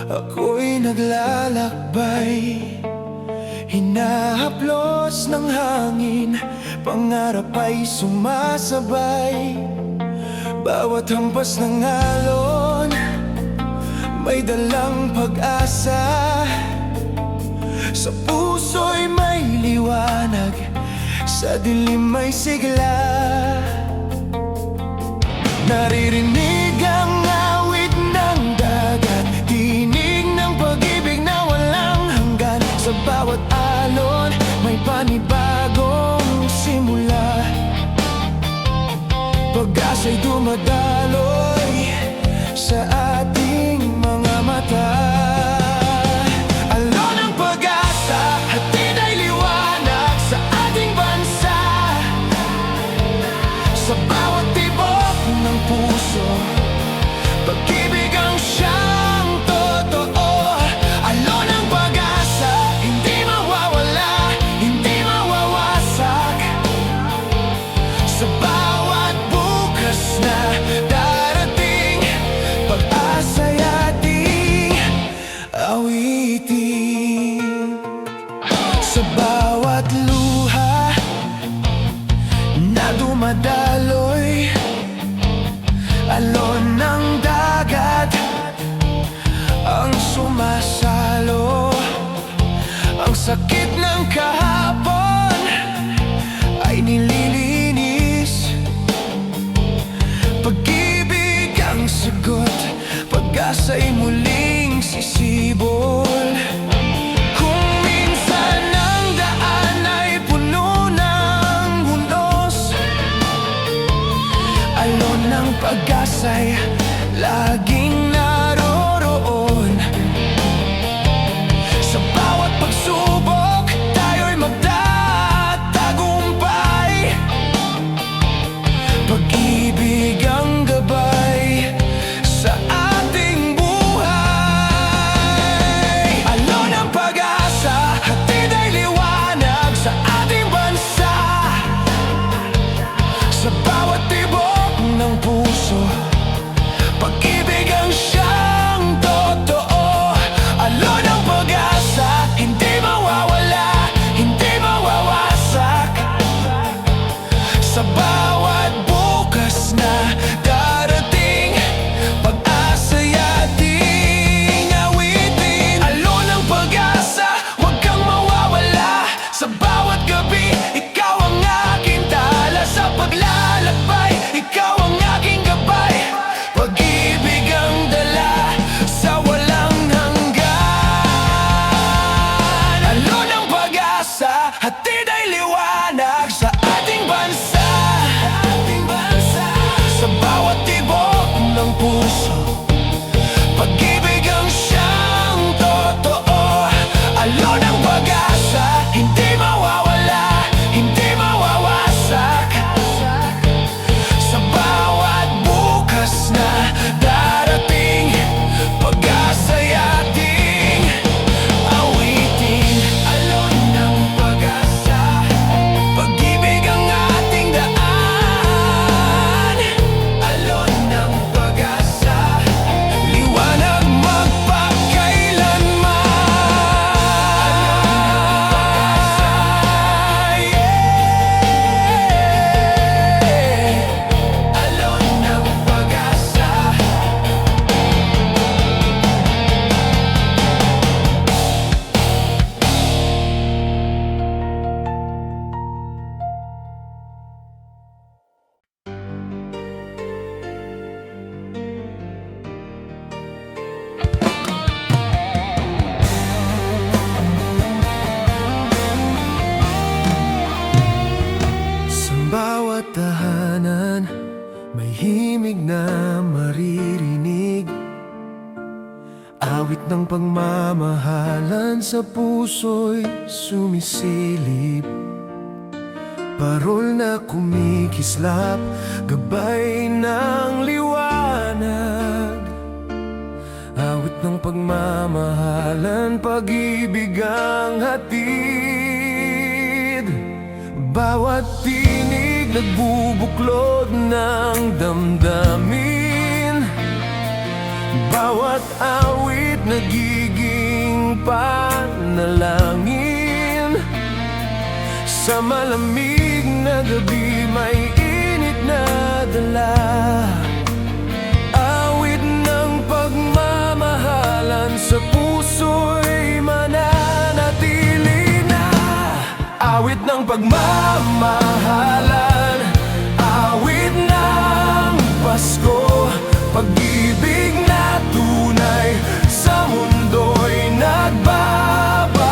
Ako'y naglalakbay, hinahaplos ng hangin, pangarap ay sumasabay. Bawat hampas ng alon, may dalang pag-asa. Sa puso'y may liwanag, sa dilim may sigla. Naririnig ang awit ng dagat, tinig ng pag-ibig na walang hanggan. Sa bawat alon, may panibagong simula. Pag-asa'y dumadaloy sa ating mga mata. Alon ng pag-asa, hatid ay liwanag sa ating bansa. Sa bawat tibok ng puso, pag-ibig ang siyang totoo. Alon ng pag-asa, hindi mawawala, hindi mawawasak. Sa bawat bukas na darating, pag-asa'y ating awitin. Sa bawat luha na dumadaloy, alon ng dagat ang sumasalo. Ang sakit ng kahapon ay nililinis. Pag-ibig ang sagot, pag-asa'y muling sisibol. Kung minsan ang daan ay puno ng unos, alon ng pag-asa'y laging naroroon. Sa bawat pagsubok, tayo'y magtatagumpay. Pag-ibig ang gabay sa ating buhay. Alon ng pag-asa, hatid ay liwanag sa ating bansa. Sa bawat tibok ng puso, pag-ibig ang siyang totoo. Alon ng pag-asa, hindi mawawala, hindi mawawasak. Sa bawat bukas na darating, pag-asa'y ating awitin. Alon ng pag-asa, huwag kang mawawala. Sa bawat gabi, ikaw ang aking tala. Sa paglalakbay, ikaw ang aking gabay. Pag-ibig ang dala sa walang hanggan. Alon ng pag-asa, hatid ay liwanag sa ating bansa. Sa bawat tibok ng puso, pag-ibig ang siyang totoo. Alon ng pag-asa, hindi mawawala, hindi mawawasak. Sa bawat bukas na darating, pag-asa'y ating awitin. Alon ng pag-asa, pag-ibig ang ating daan. Alon ng pag-asa, liwanag magpakailanman. Alon ng pag-asa. Sa bawat tahanan, may himig na maririnig. Awit ng pagmamahalan sa puso'y sumisilip. Parol na kumikislap, gabay ng liwanag. Awit ng pagmamahalan, pag-ibig ang hatid. Bawat tinig nagbubuklod ng damdamin. Bawat awit nagiging panalangin. Sa malamig na gabi may init na dala. Awit ng pagmamahalan sa puso'y mananatili na. Awit ng pagmamahalan, awit ng Pasko. Pag-ibig na tunay sa mundo'y nagbabago.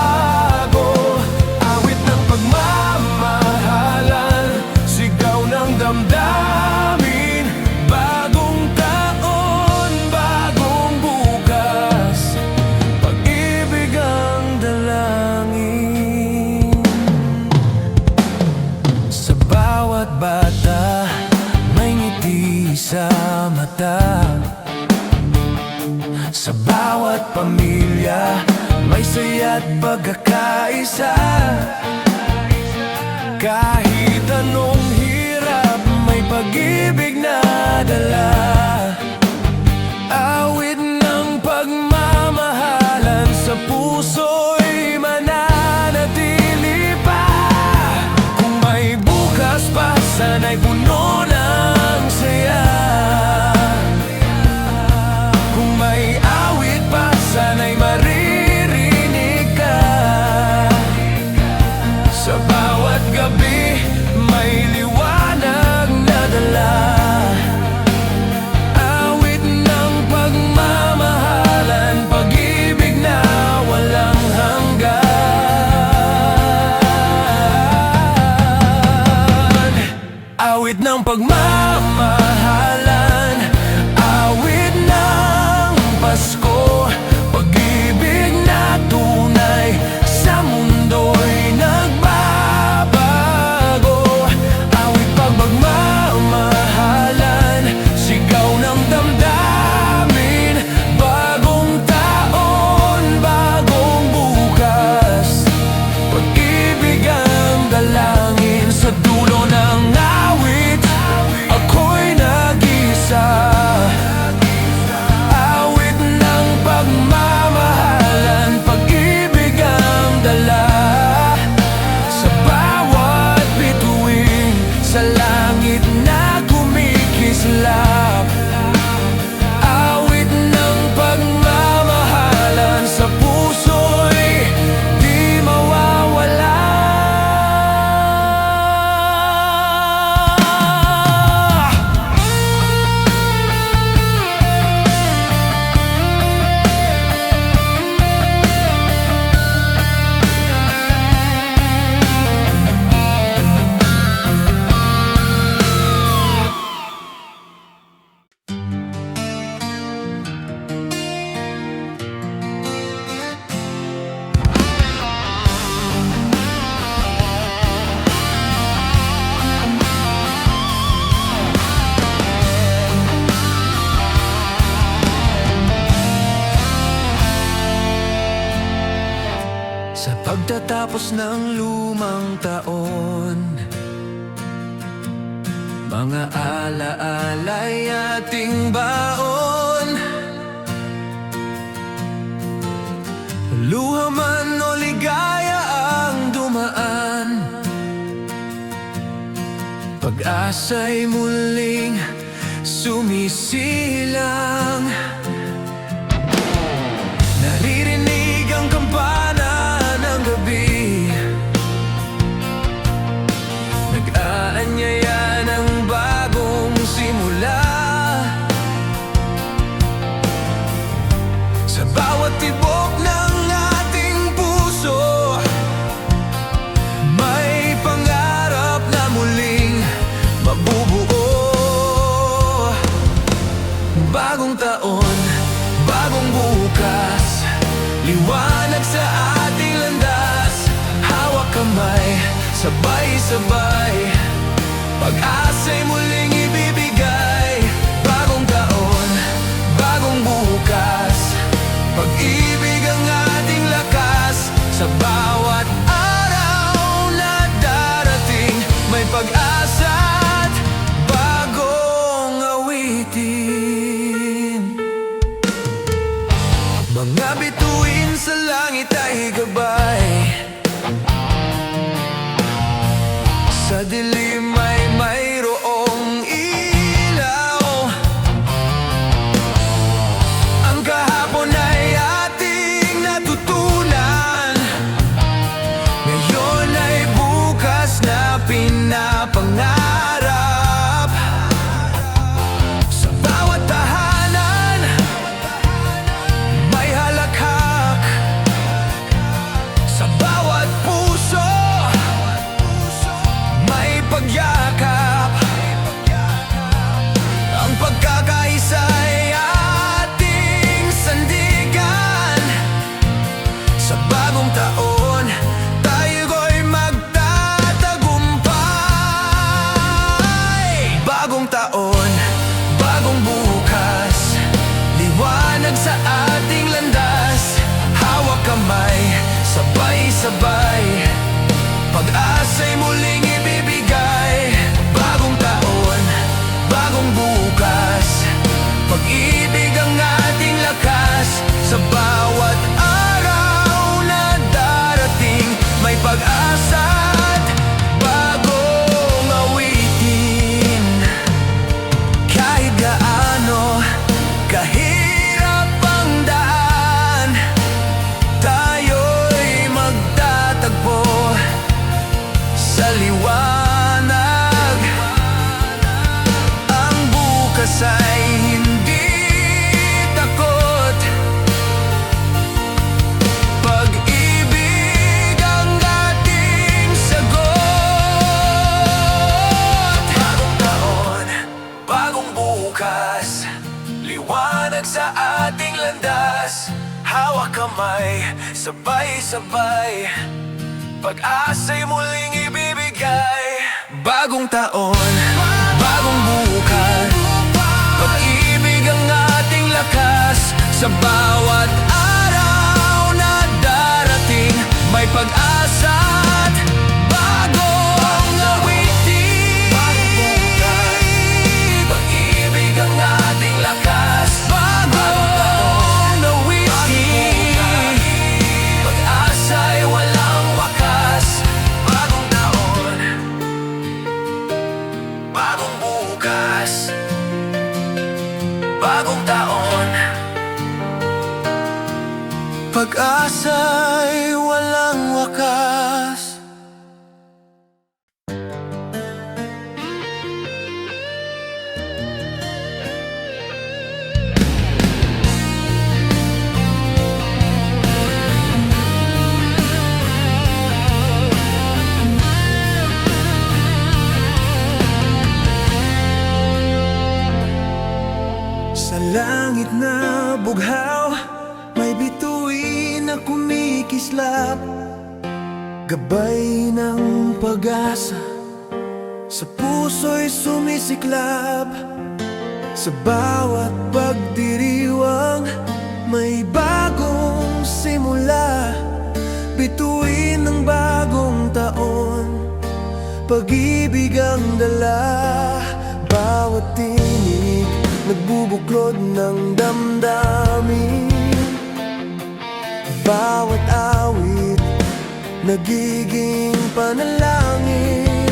Awit ng pagmamahalan, sigaw ng damdamin. Bagong taon, bagong bukas, pag-ibig ang dalangin. Sa bawat bata may ngiti sa mata. Sa bawat pamilya may saya't pagkakaisa. Kahit anong hirap may pag-ibig na dala. Awit ng pagmamahalan sa puso'y mananatili pa. Kung may bukas pa, sana'y puno ng saya. Kung may awit pa, sana'y maririnig ka. Sa bawat gabi may liwanag na dala. Awit ng pagmamahalan, pag-ibig na walang hanggan. Awit ng pagmamahalan, awit ng Pasko. Pag-ibig na tunay sa mundo'y nagbabago. Awit pagmamahalan, sigaw ng damdamin. Bagong taon, bagong bukas, pag-ibig ang dalangin. Sa dulo ng awit, ako'y nag-isa. Awit ng pagmamahalan, pag-ibig ang dala. Sa bawat bituin, sa langit na kumikislap. Awit ng pagmamahalan sa puso'y di mawawala. Sa pagtatapos ng lumang taon, mga alaala'y ating baon. Luha man o ligaya ang dumaan, pag-asa'y muling sumisilang. Naririnig ang kampana ng gabi, nag-aanyaya ng bagong simula. Sa bawat tibok ng ating puso, may pangarap na muling mabubuo. Bagong taon, bagong bukas, liwanag sa ating landas. Hawak kamay, sabay-sabay, pag-asa'y muling ibibigay. Bagong taon, bagong bukas, pag-ibig ang ating lakas. Sa bawat araw na darating, may pag-asa't bagong awitin. bituin sa langit ay gabay. Sa dilim ay mayroong ilaw. Ang kahapon ay ating natutunan, ngayon ay bukas na pinapangarap. Sa bawat tahanan may halakhak, sa bawat puso may pagyakap. Ang pagkakaisa ay ating sandigan. Sa bagong taon tayo'y magtatagumpay. Bagong taon, bagong bukas, liwanag sa ating landas. Hawak kamay, sabay-sabay, pag-asa'y muling ibibigay. Bagong taon, bagong bukas, pag-ibig ang ating lakas. Sa bawat araw na darating may pag-asa at bagong awitin. Kahit gaano kahirap ang daan, tayo'y magtatagpo sa liwanag. Ang bukas ay hindi takot, pag-ibig ang ating sagot. Bagong taon, bagong bukas, liwanag sa ating landas. Hawak kamay, sabay-sabay, pag-asa'y muling ibibigay. Bagong taon, bagong bukas, pag-ibig ang ating lakas. Sa bawat araw na darating may pag-asa at bagong awitin. Pag-ibig ang ating lakas. Bagong awitin, pag-asa'y walang wakas. Bagong taon, bagong bukas, bagong taon, pag-asa'y walang wakas. Sa langit na bughaw may bituin na kumikislap, gabay ng pag-asa sa puso'y sumisiklab. Sa bawat pagdiriwang may bagong simula, bituin ng bagong taon, pag-ibig ang dala. Bawat tinig nagbubuklod ng damdamin, bawat awit nagiging panalangin.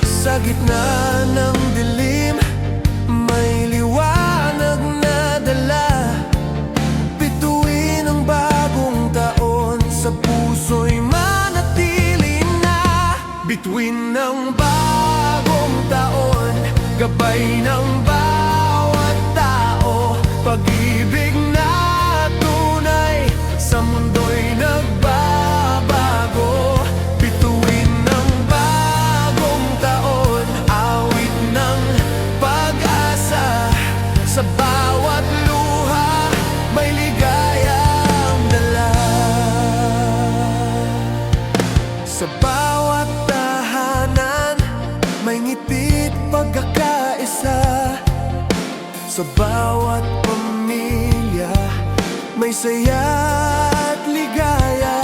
Sa gitna ng dilim may liwanag na dala, bituin ang bagong taon, sa puso'y manatili na. Bituin ng bagong taon, gabay ng bawat tao, pag-ibig na tunay sa mundo'y nagbabago. Bituin ng bagong taon, awit ng pag-asa. Sa bawat luha may ligayang dala, sa bawat tahanan may ngiti't pagkakaisa. Sa bawat pamilya may saya at ligaya.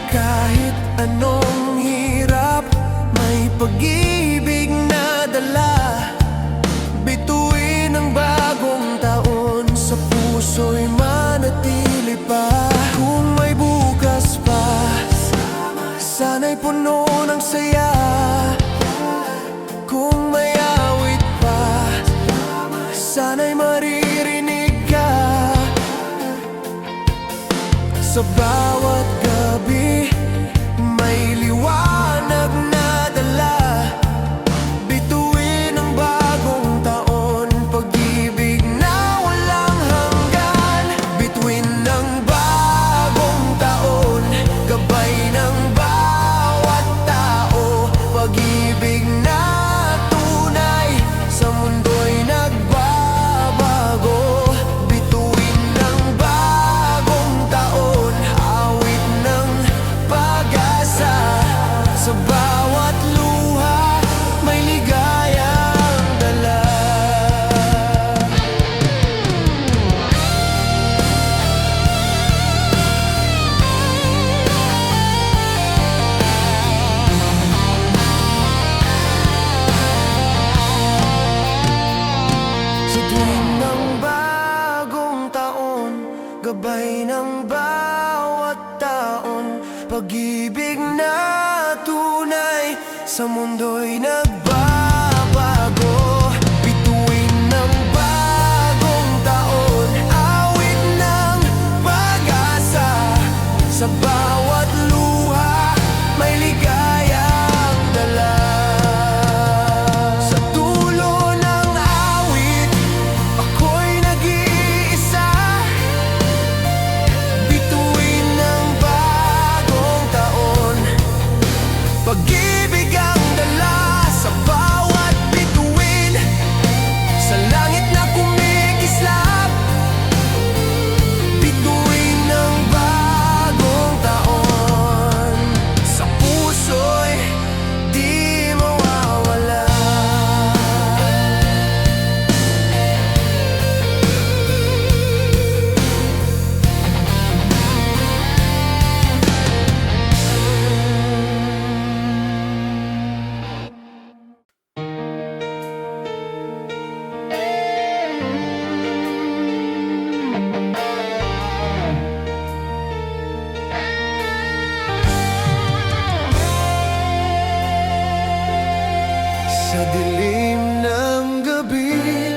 Kahit anong hirap may pag-ibig na dala, bituin ang bagong taon, sa puso'y Sa bawat gabi may liwanag na dala. Bituin ang bagong taon, pag-ibig na walang hanggan. Bituin ng bagong taon, gabay ng bawat tao. Pag-ibig na tunay, sa mundo'y nagbabago. Bituin ng bagong taon, awit ng pag-asa. Sa bawat luha may ligayang dala. Sa tuwing ng bagong taon, gabay ng bawat taon. Pag-ibig na tunay, sa mundo'y nagbabago. Bituin ng bagong taon, awit ng pag-asa. Sa bawat luha may ligayang dala. Sa dulo ng awit, ako'y nag-iisa. Bituin ng bagong taon, pag-ibig ang dala. Sa bawat bituin, sa langit na kumikislap. Bituin ng bagong taon, sa puso'y di mawawala. Sa dilim ng gabi,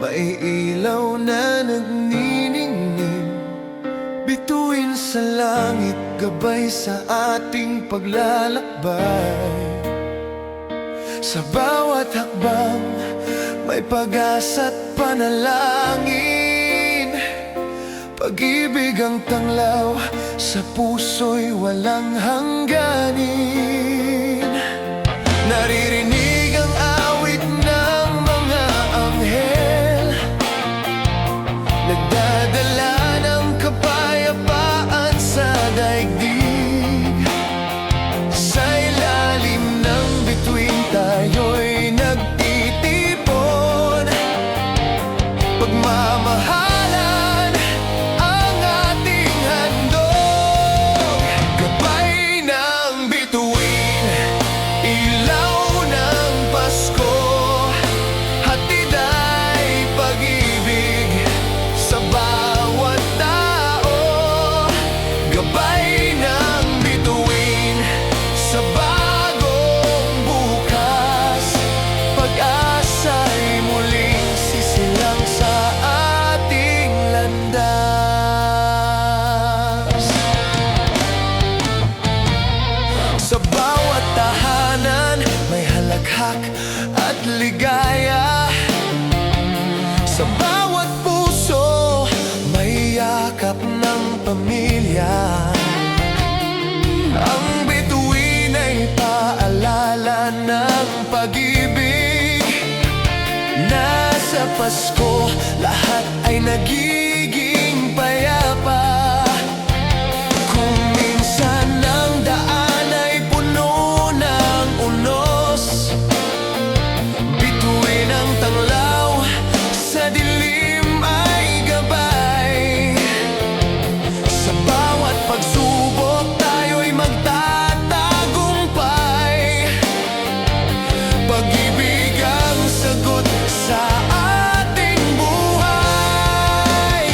may ilaw na nagniningning. Bituin sa langit, gabay sa ating paglalakbay. Sa bawat hakbang, may pag-asa't panalangin. Pag-ibig ang tanglaw, sa puso'y walang hangganin. Naririnig ang awit ng mga anghel, nagdadala ng kapayapaan sa daigdig. Sa ilalim ng bituin tayo'y nagtitipon. Pagmamahalan ang ating handog. Gabay ng bituin, ilaw ng Pasko. Hatid ay pag-ibig sa bawat tao. Gabay ng bituin, sa bagong bukas. Pag-asa'y muling sisilang sa ating landas. Sa bawat tahanan may halakhak at ligaya. Sa bawat puso may yakap ng pamilya. Ang bituin ay paalala ng pag-ibig. Nasa Pasko, lahat ay nagiging payapa. Kung minsan ang daan ay puno ng unos, bituin ang tanglaw, sa dilim ay gabay. Sa bawat pagsubok tayo'y magtatagumpay. Pag-ibig ang sagot sa ating buhay.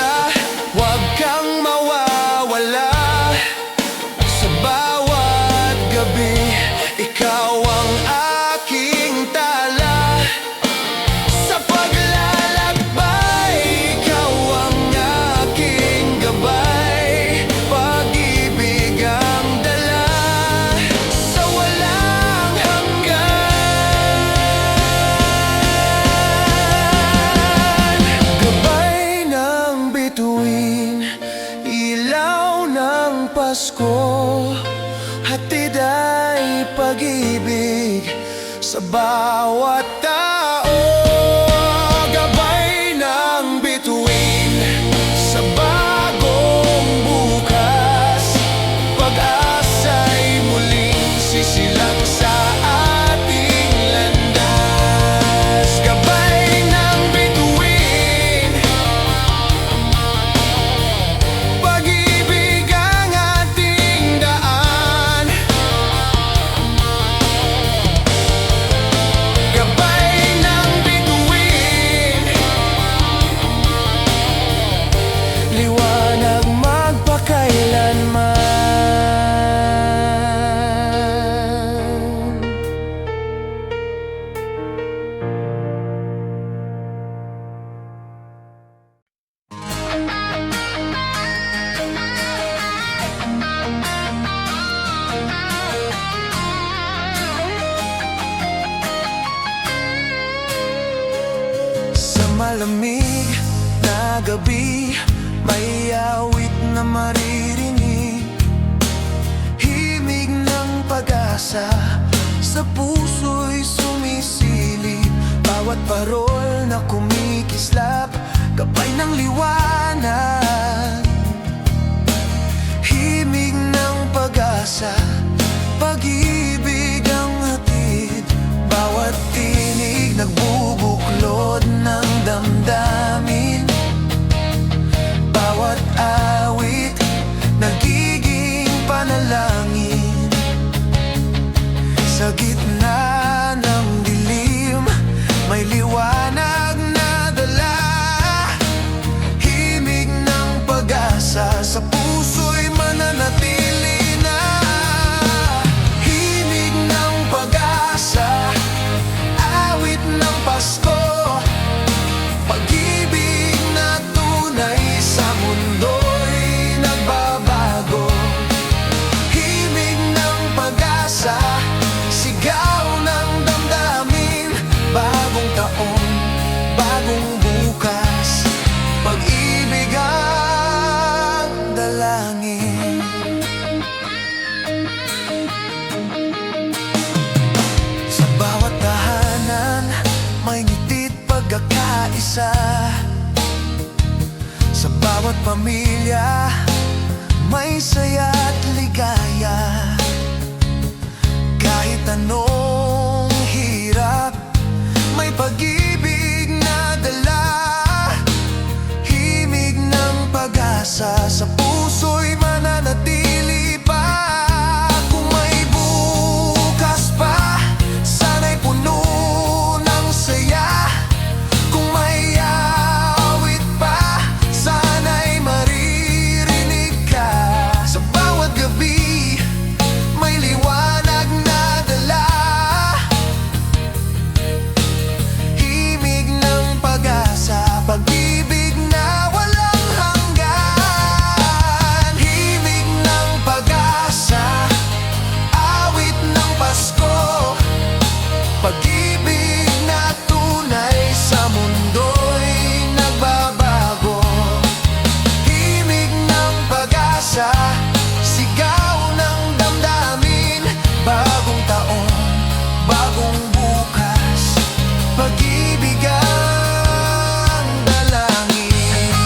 ka, huwag kang mawawala. Sa bawat gabi, ikaw ang aking tala. Sa paglalakbay, ikaw ang aking gabay. Pag-ibig ang dala sa walang hanggan. Gabay ng bituin, ilaw ng Pasko, hatid ay pag-ibig sa bawat tao. Gabay ng bituin sa bagong bukas, pag-asa'y muling sisilang sa ating landas. Gabay ng bituin, pag-ibig ang ating daan. Gabay ng bituin, liwanag magpakailanman. Sa malamig na gabi, may awit na maririnig, himig ng pag-asa sa puso'y sumisilip. Bawat parol na kumikislap, gabay ng liwanag, himig ng pag-asa, pag-ibig ang hatid. Bawat tinig nagbubuklod ng damdamin, bawat awit nagiging panalangin. Sa gitna ng dilim, may liwanag na dala, himig ng pag-asa sa puso'y mananatili na. Himig ng pag-asa, awit ng Pasko, pag-ibig na tunay sa mundo'y nagbabago. Himig ng pag-asa, sigaw ng damdamin, bagong taon, bagong bukas, pag-ibig ang dalangin. Sa bawat tahanan, may ngiti't pagkakaisa. Sa bawat pamilya, may saya at ligaya. Kahit anong hirap, may pag-ibig na dala, himig ng pag-asa sa puso'y mananatili pa. Kung may bukas pa, sana'y puno ng saya. Kung may awit pa, sana'y maririnig ka. Sa bawat gabi, may liwanag na dala, himig ng pag-asa, pag-ibig na walang hanggan. Himig ng pag-asa, awit ng Pasko, pag-ibig na tunay sa mundo'y nagbabago. Himig ng pag-asa, sigaw ng damdamin, bagong taon, bagong bukas, pag-ibig ang dalangin.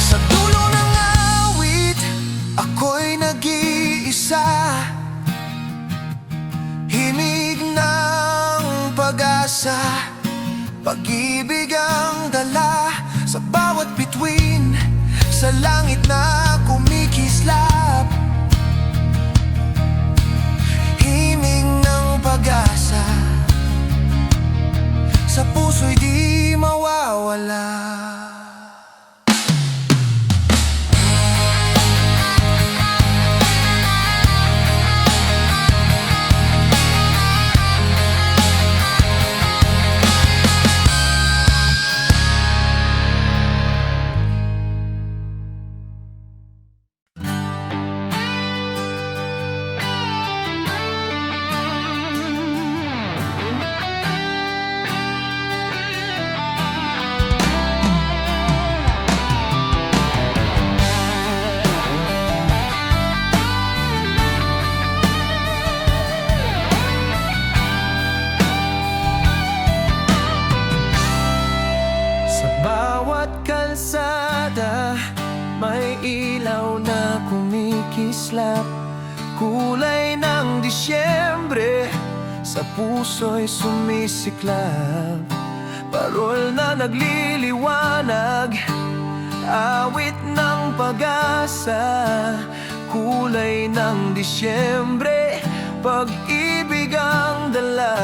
Sa dulo ng awit, ako'y nag-iisa, himig ng pag-asa, pag-ibig ang dala. Sa bawat bituin, sa langit na kumikislap, Kulay ng Disyembre, sa puso'y sumisiklab. Parol na nagliliwanag, awit ng pag-asa. Kulay ng Disyembre, pag-ibig ang dala.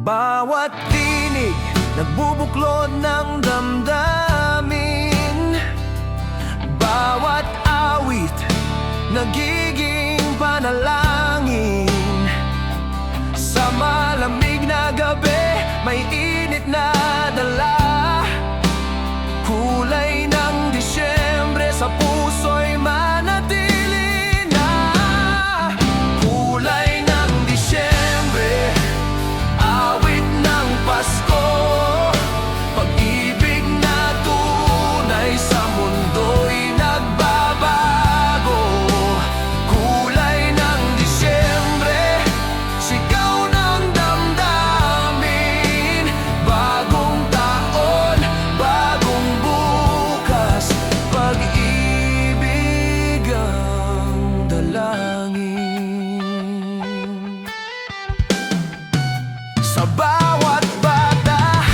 Bawat tinig, nagbubuklod ng damdamin. Bawat awit, nagiging panalangin. Sa malamig na gabi, may init na dala. Kulay ng Disyembre, sa puso'y manatili na. Kulay ng Disyembre, awit ng Pasko. Pag-ibig na tunay sa mundo'y nagbabago. Kulay ng Disyembre, sigaw ng damdamin. Bagong taon, bagong bukas, pag-ibig ang dalangin. Sa bawat bata,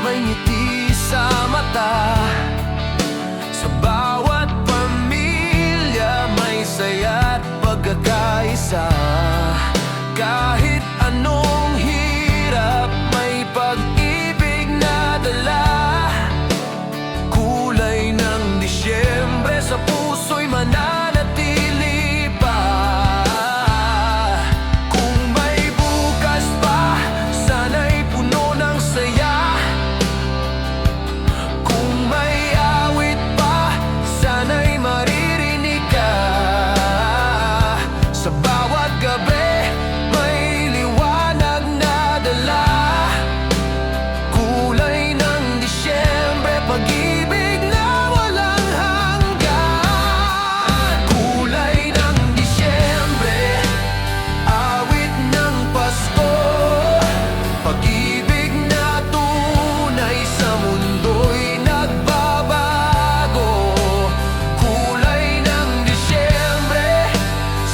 may ngiti sa mata. Sa bawat pamilya, may saya't pagkakaisa. Kahit anong hirap, may pag-ibig na dala. Kulay ng Disyembre, sa puso'y mananatili pa. Kung may bukas pa, sana'y puno ng saya. Kung may awit pa, sana'y maririnig ka. Sa bawat gabi, may liwanag na dala. Kulay ng Disyembre, pag-ibig na walang hanggan. Kulay ng Disyembre, awit ng Pasko. Pag-ibig na tunay sa mundo'y nagbabago. Kulay ng Disyembre,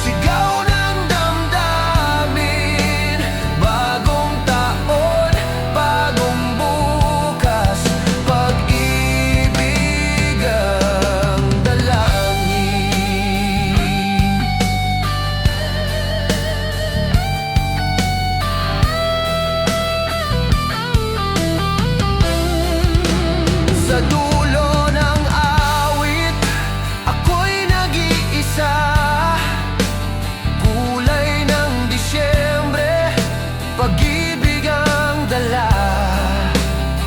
sigaw ng damdamin. Bagong taon, bagong bukas, pag-ibig ang dalangin. Sa dulo ng awit, ako'y nag-iisa. Kulay ng Disyembre, pag-ibig ang dala.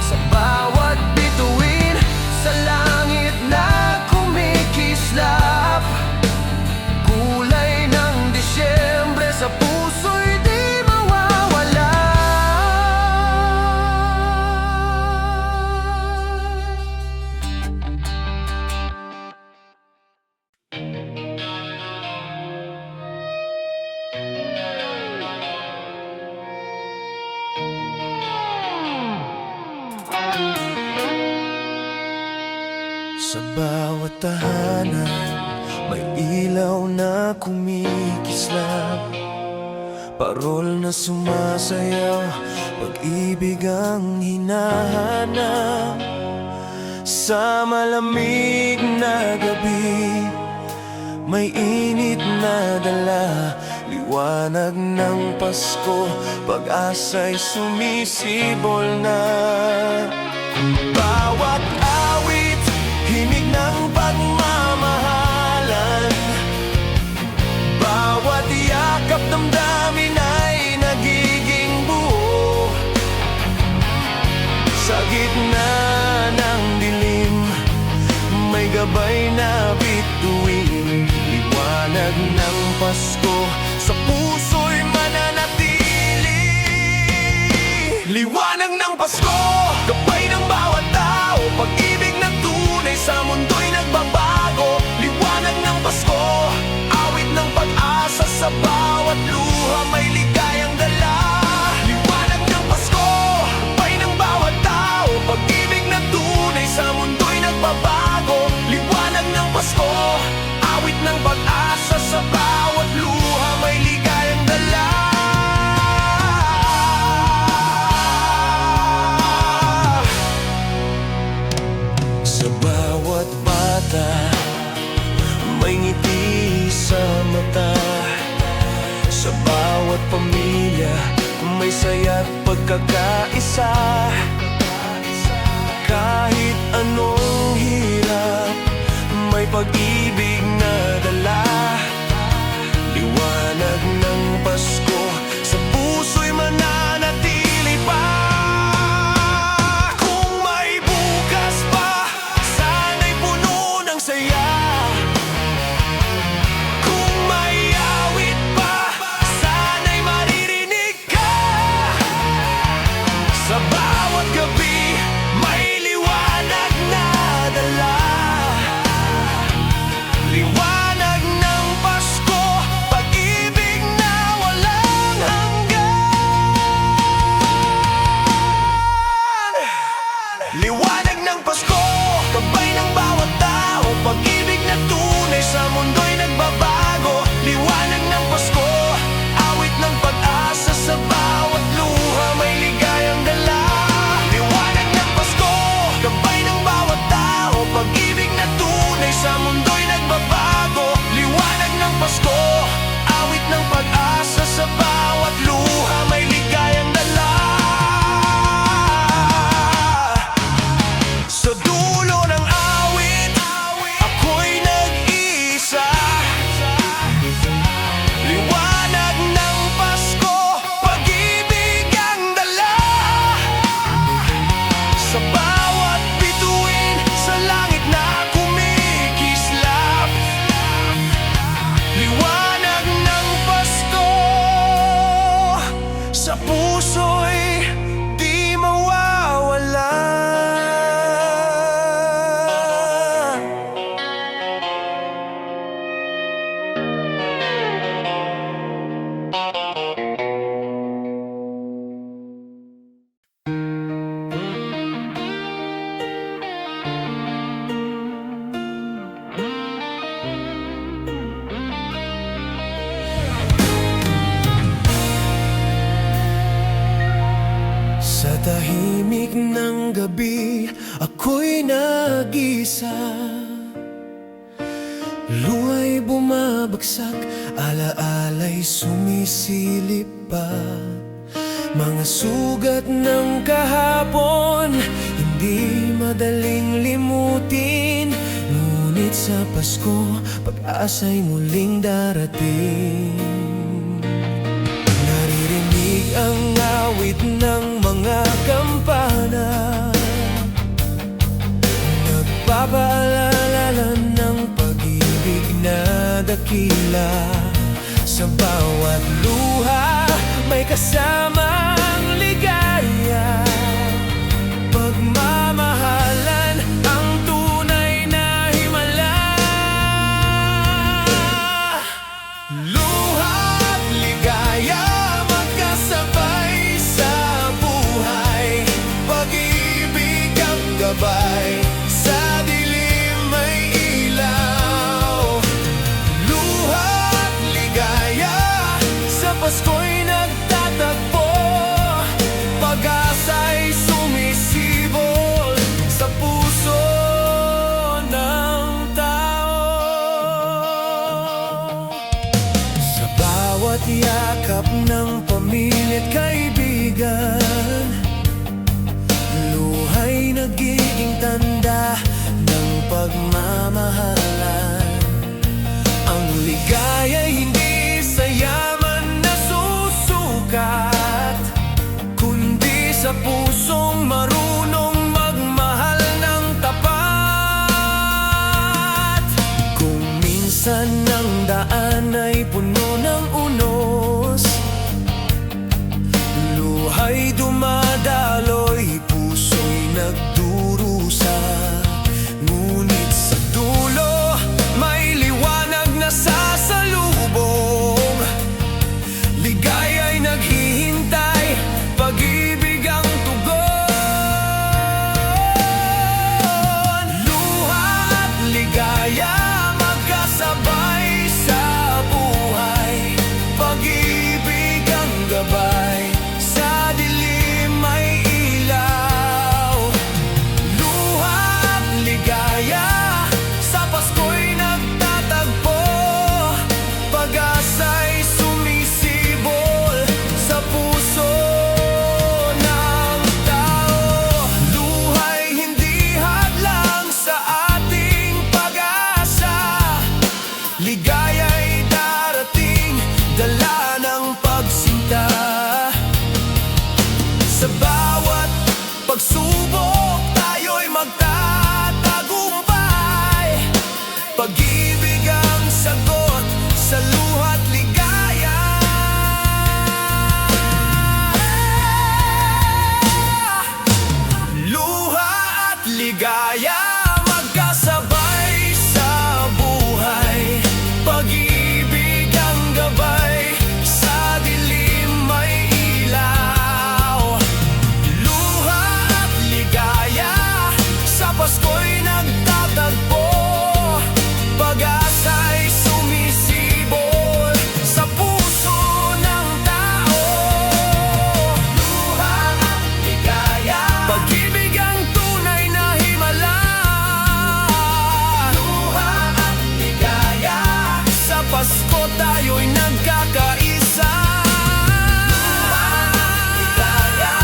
Sa bawat bituin, sa langit na kumikislap. Kulay ng Disyembre, sa puso'y di mawawala. Sa bawat tahanan, may ilaw na kumikislap. Parol na sumasayaw, pag-ibig ang hinahanap. Sa malamig na gabi, may init na dala. Liwanag ng Pasko, pag-asa'y sumisibol na. Bawat awit, himig ng pagmamahalan. Bawat yakap, damdamin ay nagiging buo. Sa gitna ng dilim, may gabay na bituin. Liwanag ng Pasko, sa puso'y mananatili. Liwanag ng Pasko, gabay ng bawat tao. Pag-ibig na tunay sa mundo'y nagbabago. Liwanag ng Pasko, awit ng pag-asa. Sa bawat luha may ligayang dala. Liwanag ng Pasko, gabay ng bawat tao. Pag-ibig na tunay sa mundo'y nagbabago. Liwanag ng Pasko, awit ng may ngiti sa mata. Sa bawat pamilya may saya't pagkakaisa. Kahit anong hirap, may pag-ibig na dala. Liwanag ng Pasko sa puso'y mananatili pa. Kung may bukas pa, sana'y puno ng saya. Kung may awit pa, sana'y maririnig ka. Sa bawat gabi, may liwanag na dala. Liwanag ng Pasko, pag-ibig na walang hanggan. Liwanag ng Pasko, gabay ng bawat tao, pag-ibig na tunay sa mundo'y nagbabago. Liwanag ng Pasko, awit ng pag-asa sa bawat luha, may ligayang dala. Liwanag ng Pasko, gabay ng bawat tao, pag-ibig na tunay sa mundo'y nagbabago. Liwanag ng Pasko, awit ng pag-asa sa bawat luha, may ligayang dala. Sa dulo ng awit, ako'y nag-iisa. Liwanag ng Pasko, pag-ibig ang dala. Sa bawat bituin, sa langit na kumikislap. Liwanag ng Pasko, sa puso'y di mawawala. Sa tahimik ng gabi, ako'y nag-isa. Luha'y bumabagsak, alaala'y sumisilip pa. Mga sugat ng kahapon, hindi madaling limutin. Ngunit sa Pasko, pag-asa'y muling darating. Naririnig ang awit ng mga kampana, nagpapaalala ng pag-ibig na dakila. Sa bawat luha, may kasamang ligaya. Pagmamahalan ang tunay na himala. Luha at ligaya, magkasabay sa buhay. Pag-ibig ang gabay, sa dilim may ilaw. Luha at ligaya, sa Pasko'y nagtatagpo. Pag-asa'y sumisibol sa puso ng tao. Sa bawat yakap ng pamilya't kaibigan, luha'y nagiging tanda ng pagmamahalan. Ang ligaya'y hindi sa yaman na susukat, kundi sa pusong marunong magmahal ng tapat. Kung minsan ang daan ay puno ng unos, luha'y dumadaloy, puso'y nagdurusa. Ngunit sa dulo, may liwanag na sasalubong. Ligaya'y naghihintay, pag-ibig ang tugon. Luha at ligaya, magkasabay sa buhay. Pag-ibig ang gabay, sa dilim may ligaya'y darating, dala ng pagsinta. Sa bawat pagsubok, tayo'y magtatagumpay. Pag-ibig ang sagot sa luha't ligaya. Luha at ligaya, magkasabay sa buhay. Pag-ibig ang gabay, sa dilim may ilaw. Luha at ligaya, sa Pasko'y nagtatagpo. Pag-asa'y sumisibol sa puso ng tao. Luha at ligaya, pag-ibig ang tunay na himala. Luha at ligaya, sa Pasko tayo'y nagkakaisa. Luha at ligaya,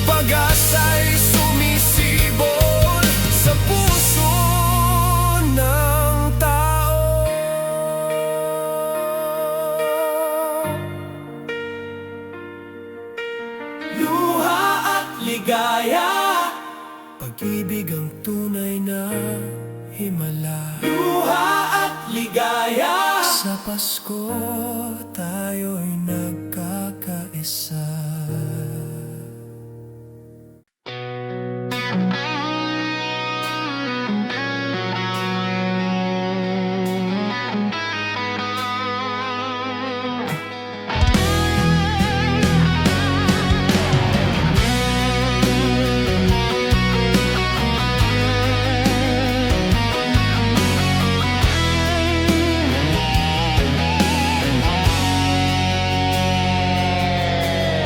pag-asa'y sumisibol sa puso ng tao. Luha at ligaya, pag-ibig ang tunay na himala. Luha at ligaya, sa Pasko tayo'y nagkakaisa.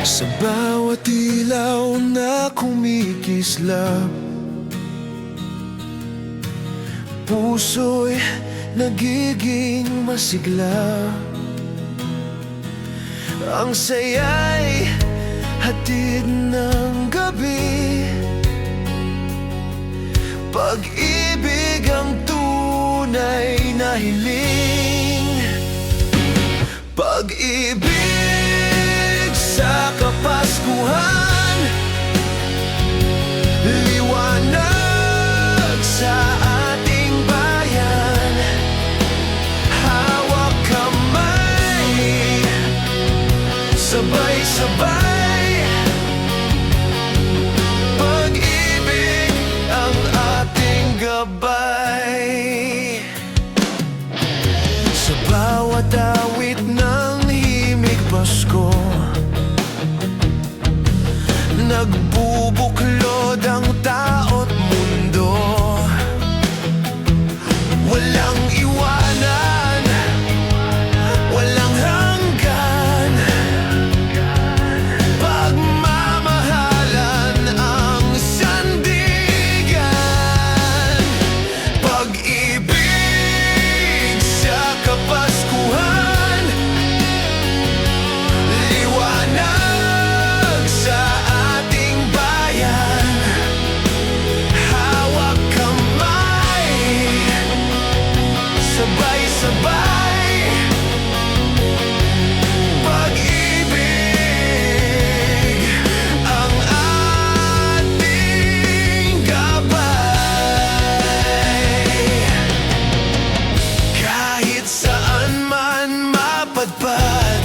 Sa bawat ilaw na kumikislap, puso'y nagiging masigla. Ang saya'y hatid ng gabi. Pag-ibig ang tunay na hiling. Pag-ibig sa Kapaskuhan, liwanag sa ating bayan. Hawak kamay, sabay-sabay. Pag-ibig ang ating gabay. Sa bawat awit ng himig Pasko, nagbubuklod ang tao't mundo. Walang iwanan, walang hanggan. Pagmamahalan ang sandigan. Pag-ibig sa Kapaskuhan, liwanag sa ating bayan. Hawak kamay, sabay-sabay. Pag-ibig ang ating gabay. Kahit saan man mapadpad,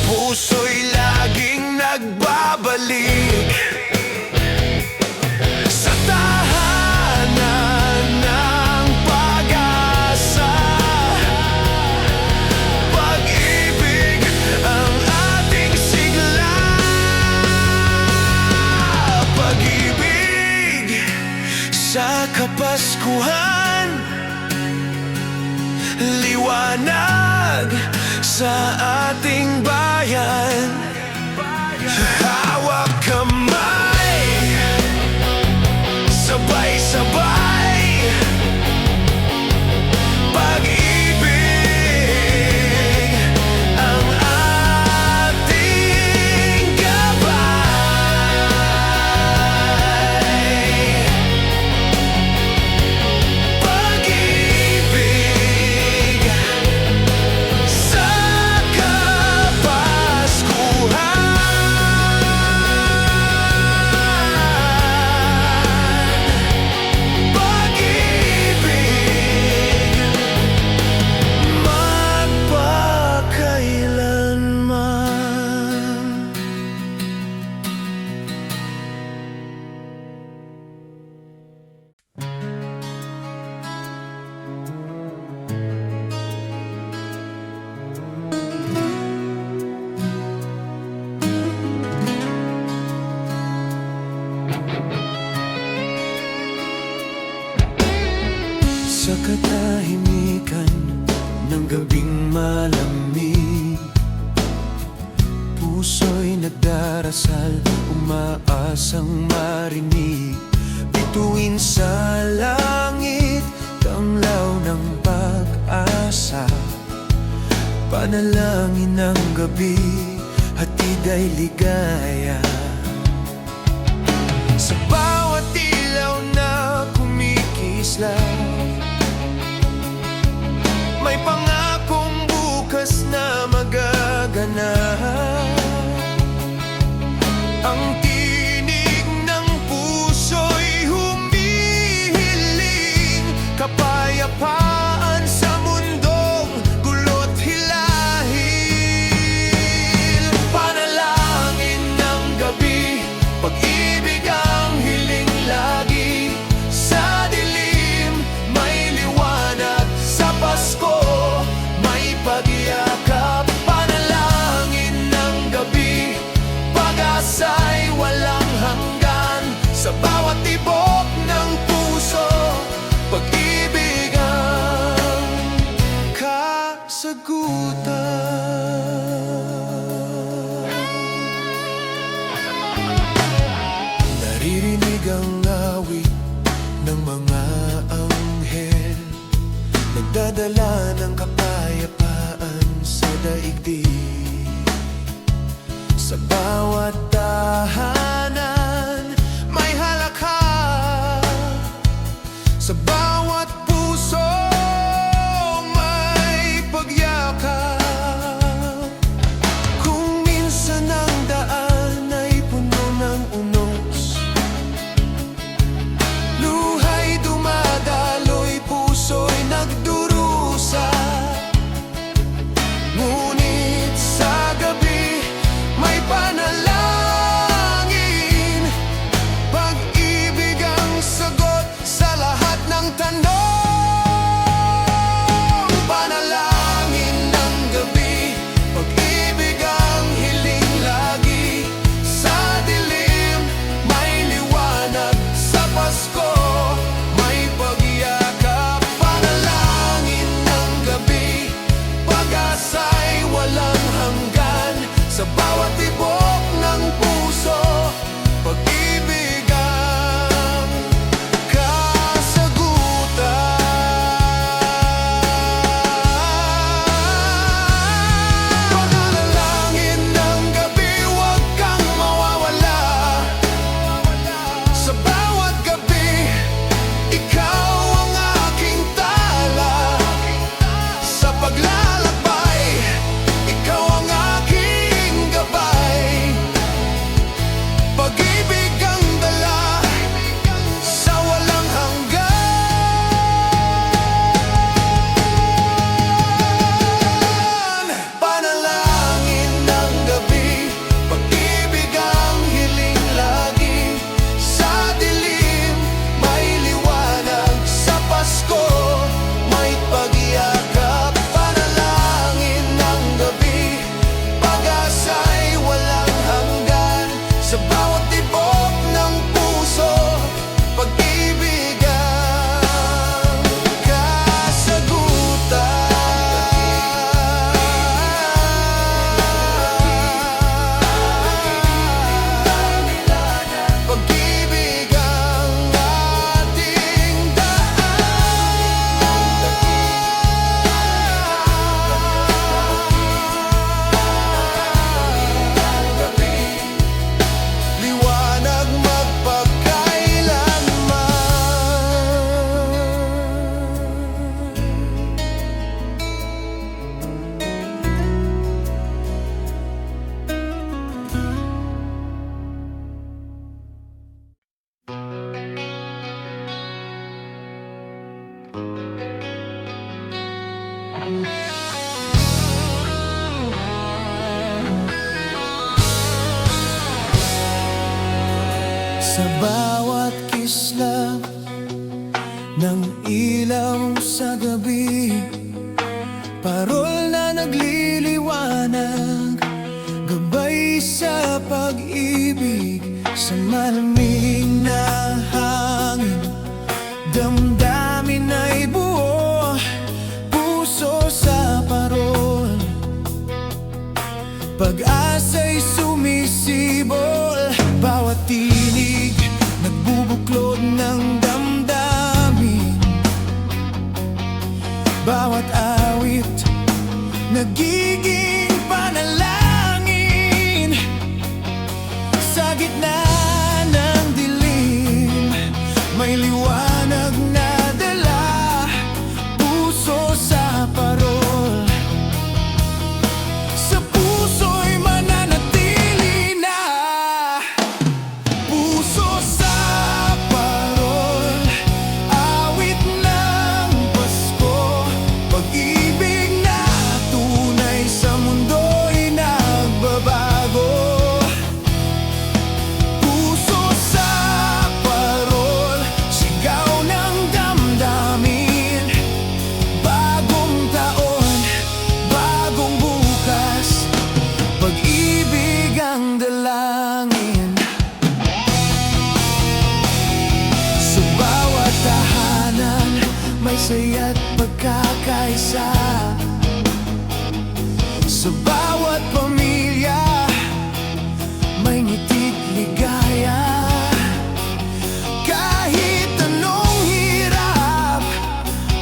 puso'y laging nagbabalik sa tahanan ng pag-asa. Pag-ibig ang ating sigla. Pag-ibig sa Kapaskuhan, liwanag sa ating bayan. Hawak kamay, sabay-sabay. Pag-ibig ang ating gabay. Sa katahimikan ng gabing malamig, puso'y nagdarasal, umaasang marinig. Bituin sa langit, tanglaw ng pag-asa. Panalangin ng gabi, hatid ay ligaya. Sa bawat ilaw na kumikislap, may pangakong bukas na magaganap. Ang tinig ng puso'y humihiling, kapayapaan sa mundong gulo't hilahil. Panalangin ng gabi, pag-ibig ang hiling lagi. Sa dilim, may liwanag. Sa Pasko, may pag-iakap. Panalangin ng gabi, pag-asa'y walang hanggan. Sa bawat tibok ng puso, pag-ibig ang kasagutan. Naririnig ang awit ng mga anghel, nagdadala ng kapayapaan sa daigdig. Sa bawat tahanan, may halakha. Sa bawat puso, may pagyakap. Kung minsan ang daan ay puno ng unos, luha'y dumadaloy, puso'y nagdurusa. Ngunit sa gabi, may panalangin. Pag-ibig ang sagot sa lahat ng tanong. Panalangin ng gabi, pag-ibig ang hiling lagi. Sa dilim, may liwanag. Sa Pasko, may pag-iakap. Panalangin ng gabi, pag-asa'y walang hanggan. Sa bawat tibok ng puso, pag-ibig ang kasagutan. Panalangin ng gabi, huwag kang mawawala. Sa bawat gabi, ikaw ang aking tala. Sa paglalakbay, ikaw ang aking gabay. Pag-ibig ang dala sa walang hanggan. Panalangin ng gabi, pag-ibig ang hiling lagi. Sa dilim, may liwanag. Sa Pasko, may pag-iakap. Panalangin ng gabi, pag-asa'y walang hanggan. Sa bawat tibok ng puso, pag-ibig ang kasagutan. Pag-ibig ang ating daan. Liwanag sa bawat kislap ng ilaw sa gabi, parol na nagliliwanag, gabay sa pag-ibig. Sa malamig na hangin, damdamin ay buo. bawat awit nagiging panalangin. Sa gitna ng dilim, may liwanag na dala, puso sa parol. Sa puso'y mananatili na, puso sa parol. Awit ng Pasko, pag-ibig na tunay sa mundo'y nagbabago. Puso sa parol, sigaw ng damdamin. Bagong taon, bagong bukas, pag-ibig ang dalangin. Sa bawat tahanan, may saya't pagkakaisa. Sa bawat pamilya, may ngiti't ligaya. Kahit anong hirap,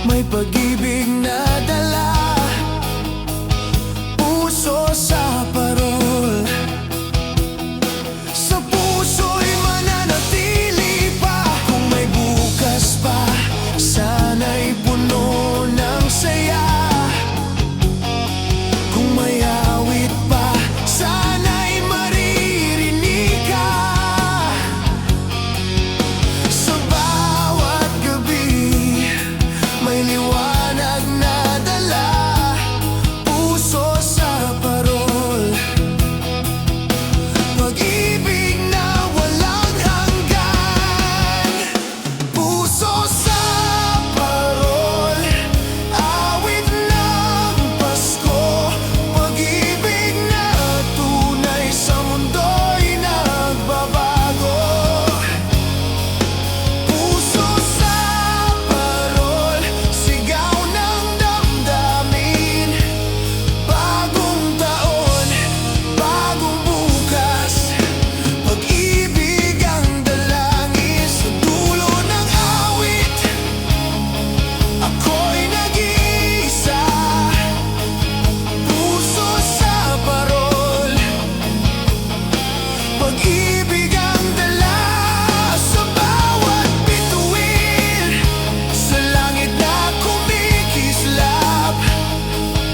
may pag-ibig na dala, puso sa parol. Sa puso'y mananatili pa, kung may bukas pa, sana'y puno ng saya. Kung may awit pa, sana'y maririnig ka. Sa bawat gabi, may liwanag na dala, puso sa parol. Pag-ibig na walang hanggan, puso sa parol. Awit ng Pasko, pag-ibig na tunay sa mundo'y nagbabago. Puso sa parol, sigaw ng damdamin. Bagong taon, bagong bukas, pag-ibig ang dalangin. Sa dulo ng awit, ako'y nag-iisa. Puso sa parol, pag-ibig ang dala. Sa bawat bituin, sa langit na kumikislap,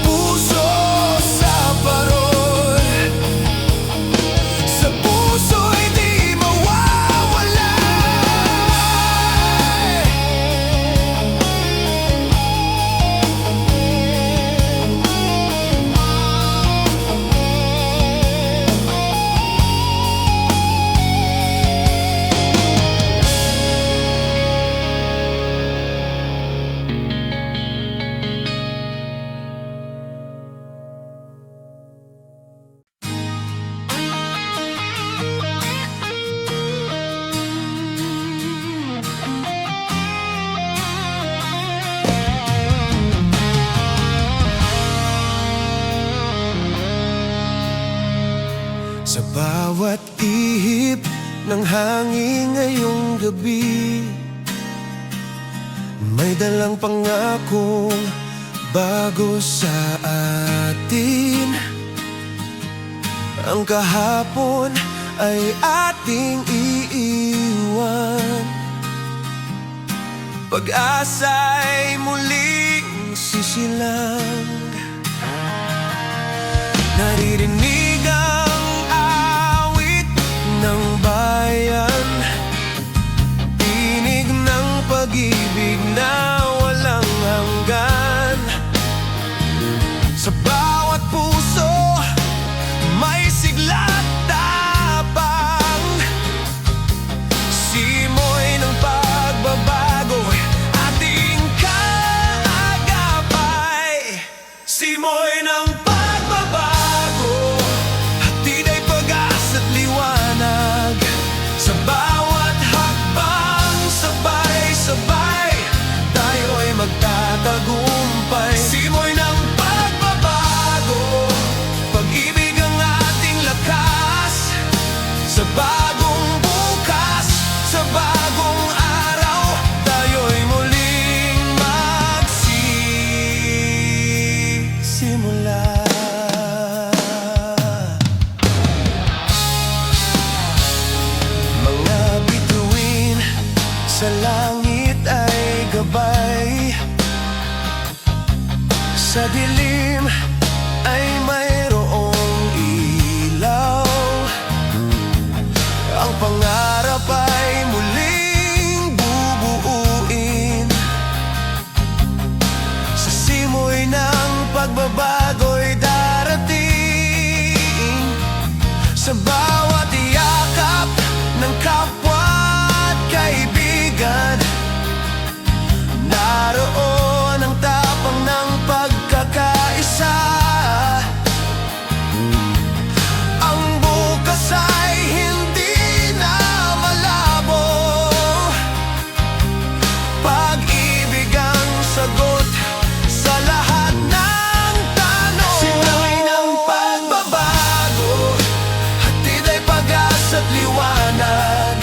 puso sa parol. Sa puso'y di mawawala. Sa bawat ihip ng hangin ngayong gabi, may dalang pangakong bago sa atin. Ang kahapon ay ating iiwan, pag-asa'y muling sisilang. Naririnig ang awit ng bayan, tinig ng pag-ibig na walang hanggan. Sa bawat puso, may sigla't tapang, simoy ng pagbabago, ating kaagapay. Simoy ng pagbabago, langit ay gabay. Sa dilim ay mayroong ilaw. Ang pangarap ay muling bubuuin. Sa simoy ng pagbabago'y darating. Sa bawat yakap ng kapwa at kaibigan, naroon ang tapang ng pagkakaisa. Ang bukas ay hindi na malabo. Pag-ibig ang sagot sa lahat ng tanong. Simoy ng pagbabago, hatid ay pag-asa at liwanag.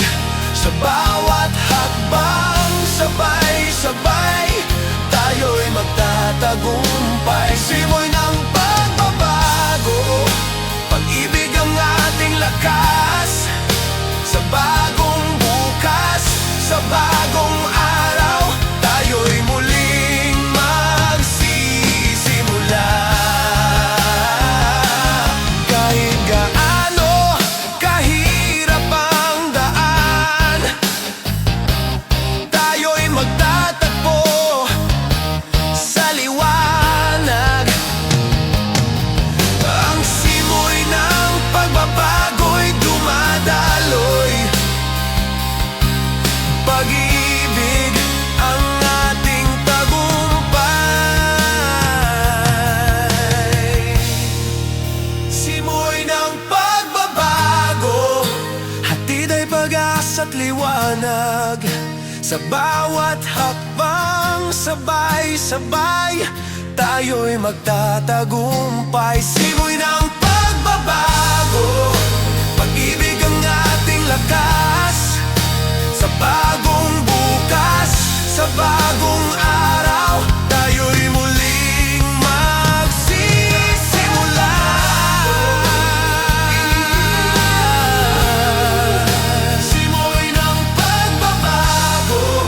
Sa bawat hakbang, sabay-sabay tayo'y magtatagumpay. Simoy ng pagbabago, pag-ibig ang ating lakas. Sa bagong bukas, sa bagong araw, tayo'y muling magsisimula. Kahit gaano kahirap ang daan, tayo'y magtatagpo sa liwanag. Ang simoy ng pagbabago'y dumadaloy. Pag-ibig ang ating tagumpay. Simoy ng pagbabago, hatid ay pag-asa at liwanag. Sa bawat hakbang, sabay-sabay tayo'y magtatagumpay. Simoy ng pagbabago, pag-ibig ang ating lakas. Sa bagong bukas, sa bagong araw, tayo'y muling magsisimula. Simoy ng pagbabago,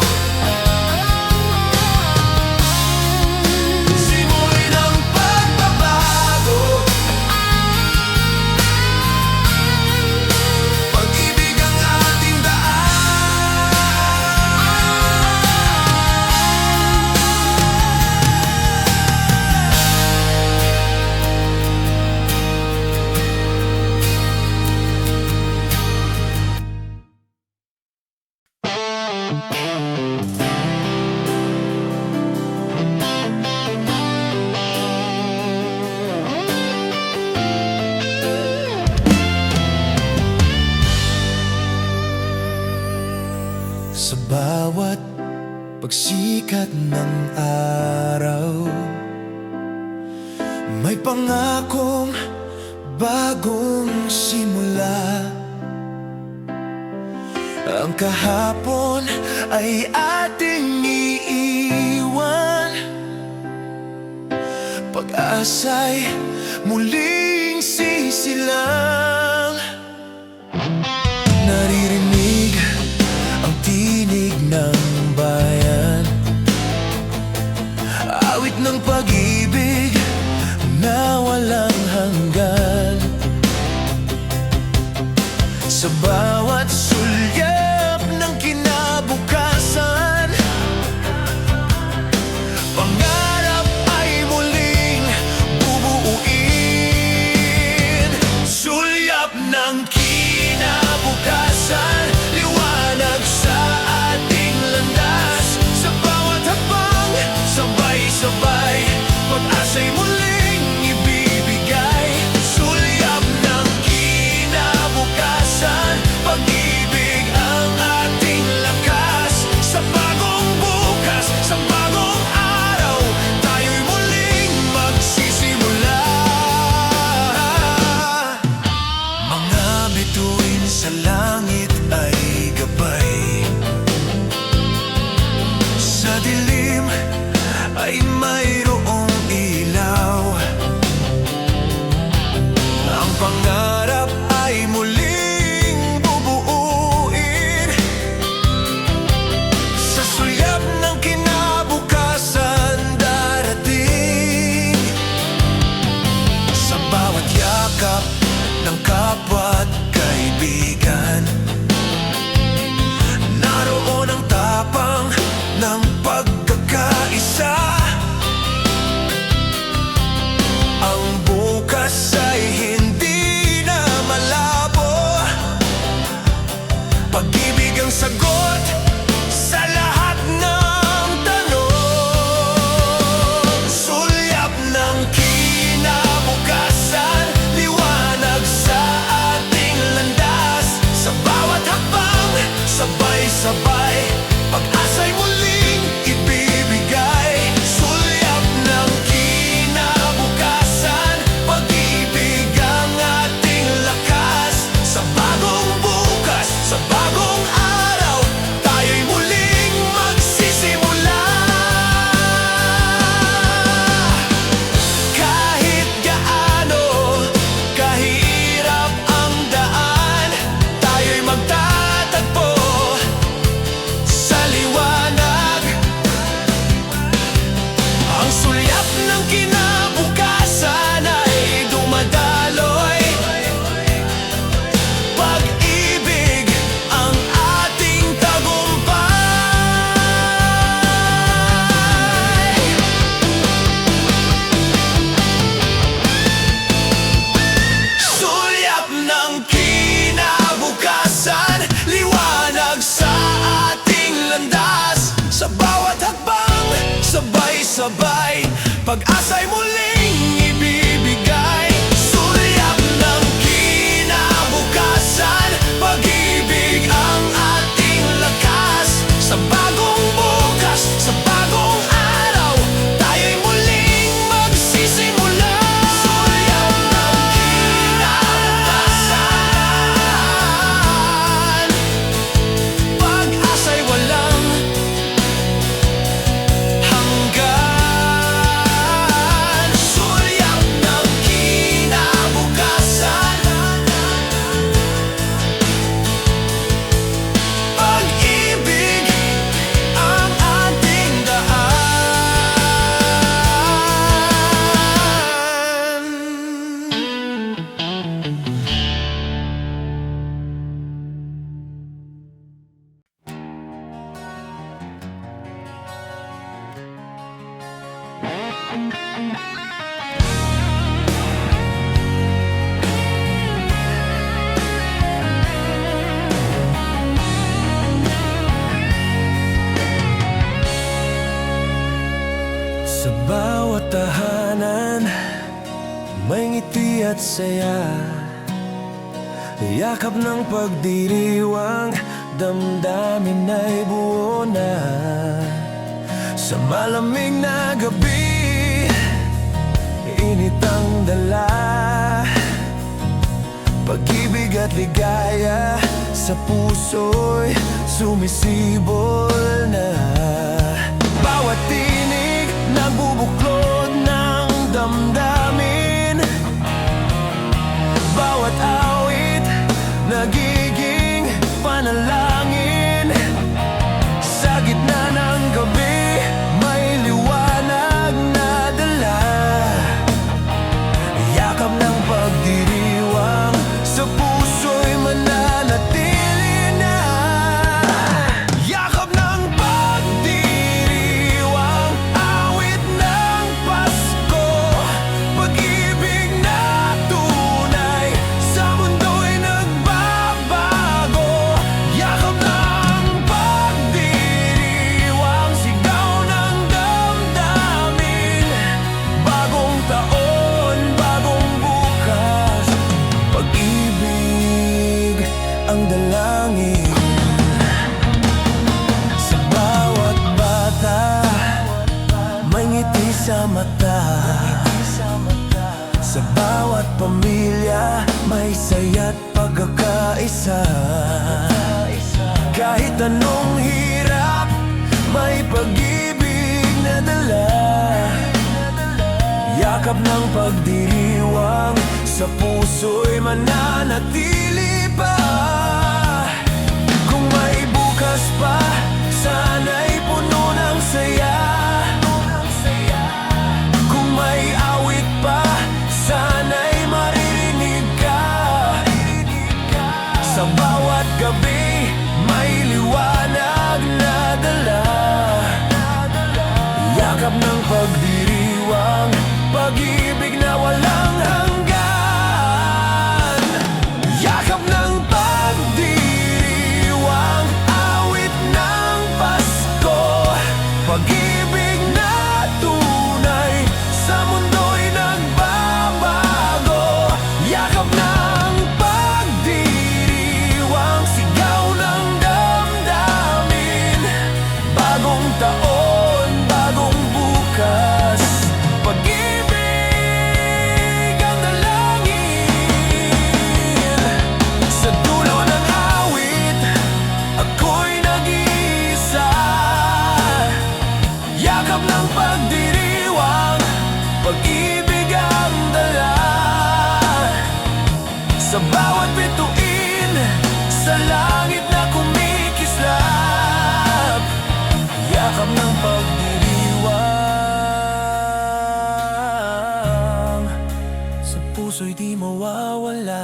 simoy ng pagbabago. Pag-ibig ang ating daan. Sa bawat pagsikat ng araw, may pangakong bagong simula. Ang kahapon ay ating iiwan. Pag-asa'y muling sisilang. Naririnig ang tinig ng bayan, awit ng pag-ibig na walang hanggan. Sa bawat sulyap ng kinabukasan, pangarap ay muling bubuuin. Sulyap ng sabay, pag-asa'y muling ibibigay. Sulyap ng kinabukasan, pag-ibig ang ating lakas. Sa bagong bukas, sa bagong araw, tayo'y muling magsisimula. Sulyap ng kinabukasan, pag-asa'y walang hanggan. Sulyap ng kinabukasan, pag-ibig ang ating daan. Sa bawat tahanan, may ngiti at saya. Yakap ng pagdiriwang, damdamin ay buo na. Sa malamig na gabi, init ang dala. Pag-ibig at ligaya sa puso'y sumisibol na. Bawat tinig nagbubuklod ng damdamin, bawat awit nagiging panalangin. Sa gitna ng gabi, may liwanag na dala. Yakap ng pagdiriwang, sa puso'y mananatili na. Yakap ng pagdiriwang, awit ng Pasko. Pag-ibig na tunay, sa mundo'y nagbabago. Yakap ng pagdiriwang, sigaw ng damdamin. Bagong taon, bagong bukas, pag-ibig ang dalangin. Sa bawat bata, may ngiti sa mata. Sa bawat pamilya, may saya't pagkakaisa. Kahit anong hirap, may pag-ibig na dala. Yakap ng pagdiriwang, sa puso'y mananatili pa. Kung may bukas pa, sana'y puno ng saya. Kung may awit pa, sana'y maririnig ka. Sa bawat gabi, may liwanag na dala. Yakap ng pagdiriwang, pag-ibig na walang hanggan. Yakap ng pagdiriwang, awit ng Pasko. Pag-ibig na tunay, sa mundo'y nagbabago. Yakap ng pagdiriwang, sigaw ng damdamin. Bagong taon, bagong bukas, pag-ibig ang dalangin. Sa dulo ng awit, ako'y nag-iisa. Yakap ng pagdiriwang, pag-ibig ang dala. Sa bawat bituin, sa langit na kumikislap. Yakap ng pagdiriwang, sa puso'y di mawawala.